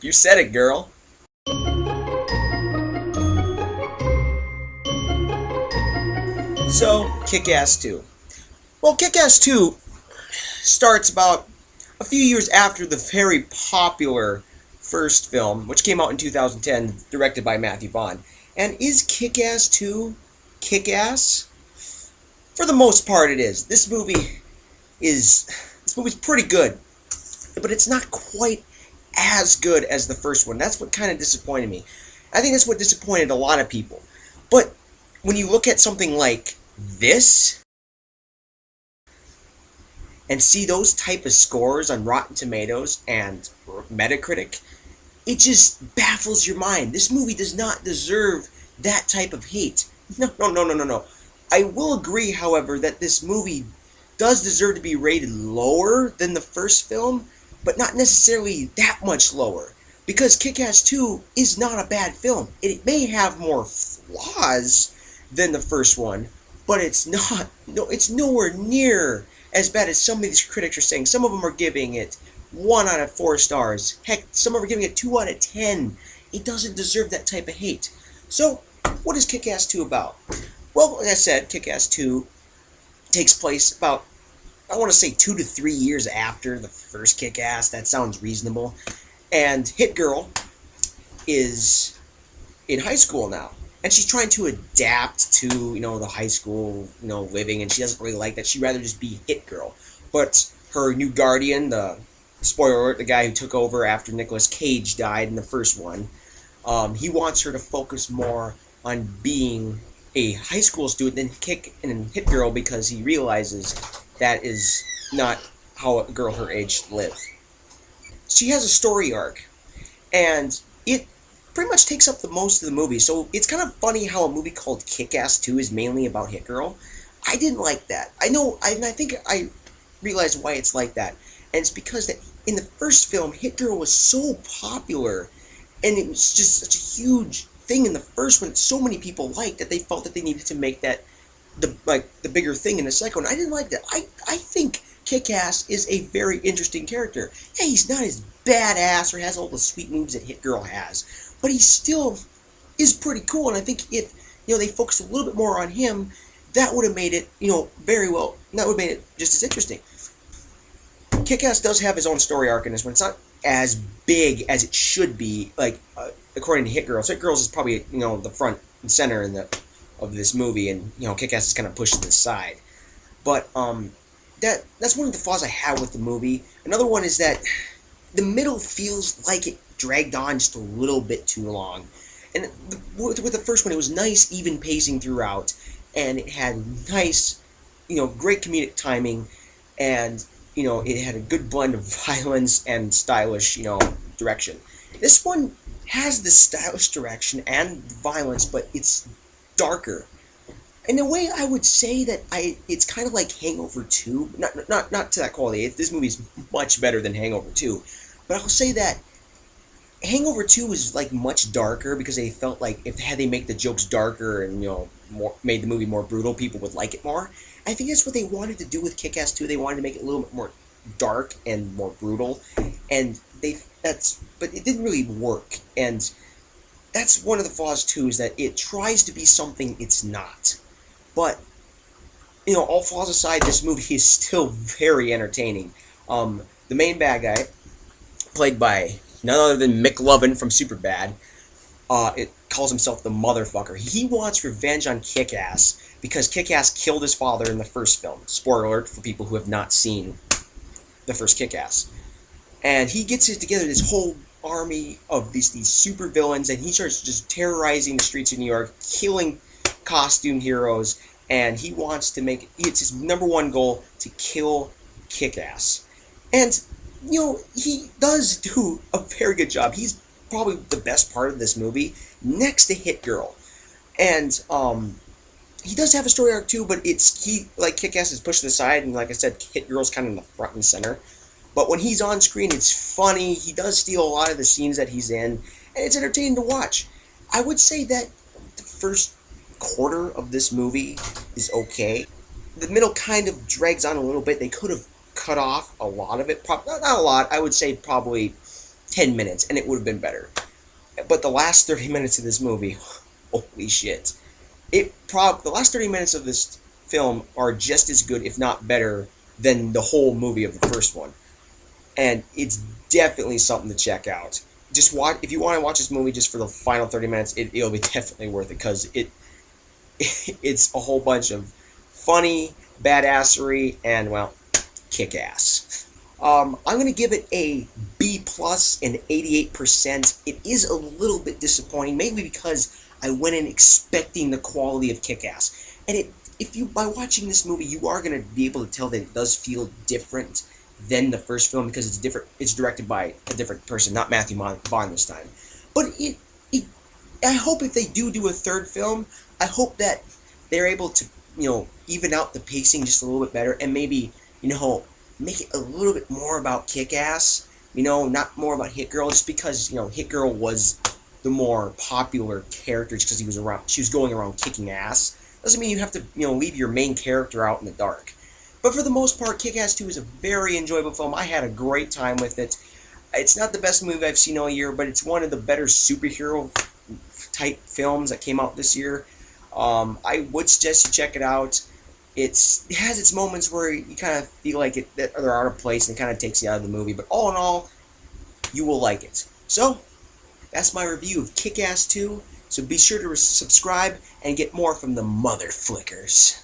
You said it, girl. So, Kick-Ass 2. Well, Kick-Ass 2 starts about a few years after the very popular first film, which came out in 2010, directed by Matthew Vaughn. And is Kick-Ass 2 Kick-Ass? For the most part, it is. Is this movie's pretty good, but it's not quite as good as the first one. That's what kind of disappointed me. I think that's what disappointed a lot of people. But when you look at something like this and see those type of scores on Rotten Tomatoes and Metacritic, it just baffles your mind. This movie does not deserve that type of hate. No, no, no, no, no, no. I will agree, however, that this movie does deserve to be rated lower than the first film, but not necessarily that much lower. Because Kick-Ass 2 is not a bad film. It may have more flaws than the first one, but it's not. No, it's nowhere near as bad as some of these critics are saying. Some of them are giving it 1 out of 4 stars. Heck, some are giving it 2 out of 10. It doesn't deserve that type of hate. So, what is Kick-Ass 2 about? Well, like I said, Kick-Ass 2 takes place about, I want to say 2 to 3 years after the first Kick-Ass. That sounds reasonable. And Hit Girl is in high school now. And she's trying to adapt to, the high school, living, and she doesn't really like that. She'd rather just be Hit Girl. But her new guardian, spoiler alert, the guy who took over after Nicolas Cage died in the first one, he wants her to focus more on being a high school student than Hit Girl, because he realizes that is not how a girl her age lives. She has a story arc, and it pretty much takes up the most of the movie. So it's kind of funny how a movie called Kick-Ass 2 is mainly about Hit Girl. I didn't like that. I think I realized why it's like that. And it's because that in the first film, Hit Girl was so popular, and it was just such a huge thing in the first one that so many people liked that they felt that they needed to make that the bigger thing in the second one. I didn't like that. I think Kick-Ass is a very interesting character. Yeah, he's not as badass or has all the sweet moves that Hit Girl has, but he still is pretty cool. And I think if they focused a little bit more on him, that would have made it very well. That would have made it just as interesting. Kick-Ass does have his own story arc in this one. It's not as big as it should be, according to Hit Girl. So Hit Girls is probably the front and center of this movie, and Kick-Ass is kind of pushed to the side. But that's one of the flaws I have with the movie. Another one is that the middle feels like it dragged on just a little bit too long. And with the first one, it was nice, even pacing throughout, and it had nice, great comedic timing, and it had a good blend of violence and stylish, direction. This one has the stylish direction and violence, but it's darker. In a way, I would say that it's kind of like Hangover 2. Not to that quality. This movie is much better than Hangover 2. But I'll say that Hangover 2 was much darker because they felt like if they make the jokes darker and made the movie more brutal, people would like it more. I think that's what they wanted to do with Kick-Ass 2. They wanted to make it a little bit more dark and more brutal, and but it didn't really work. And that's one of the flaws too, is that it tries to be something it's not. But all flaws aside, this movie is still very entertaining. The main bad guy, played by none other than McLovin from Superbad, it calls himself the Motherfucker. He wants revenge on Kick-Ass because Kick-Ass killed his father in the first film. Spoiler alert for people who have not seen the first Kick-Ass. And he gets together this whole army of these super villains, and he starts just terrorizing the streets of New York, killing costume heroes, and he wants to it's his number one goal to kill Kick-Ass. And he does do a very good job. He's probably the best part of this movie, next to Hit Girl. And he does have a story arc too, but Kick-Ass is pushed to the side, and like I said, Hit Girl's kind of in the front and center. But when he's on screen, it's funny. He does steal a lot of the scenes that he's in, and it's entertaining to watch. I would say that the first quarter of this movie is okay. The middle kind of drags on a little bit. They could have cut off a lot of it. Not a lot. I would say probably 10 minutes and it would have been better. But the last 30 minutes of this movie, holy shit. The last 30 minutes of this film are just as good, if not better, than the whole movie of the first one. And it's definitely something to check out. Just watch if you want to watch this movie just for the final 30 minutes. It'll be definitely worth it because it's a whole bunch of funny badassery and well, kick ass. I'm gonna give it a B plus and 88%. It is a little bit disappointing, maybe because I went in expecting the quality of Kick Ass, and if you by watching this movie you are gonna be able to tell that it does feel different than the first film because it's different. It's directed by a different person, not Matthew Vaughn this time. But it I hope if they do a third film, I hope that they're able to even out the pacing just a little bit better and maybe make it a little bit more about Kick-Ass, not more about Hit Girl, just because Hit Girl was the more popular character just because she was going around kicking ass. Doesn't mean you have to leave your main character out in the dark. But for the most part, Kick-Ass 2 is a very enjoyable film. I had a great time with it. It's not the best movie I've seen all year, but it's one of the better superhero type films that came out this year. I would suggest you check it out. It has its moments where you kind of feel like that they're out of place and it kind of takes you out of the movie, but all in all, you will like it. So, that's my review of Kick-Ass 2. So be sure to subscribe and get more from the Mother Flickers.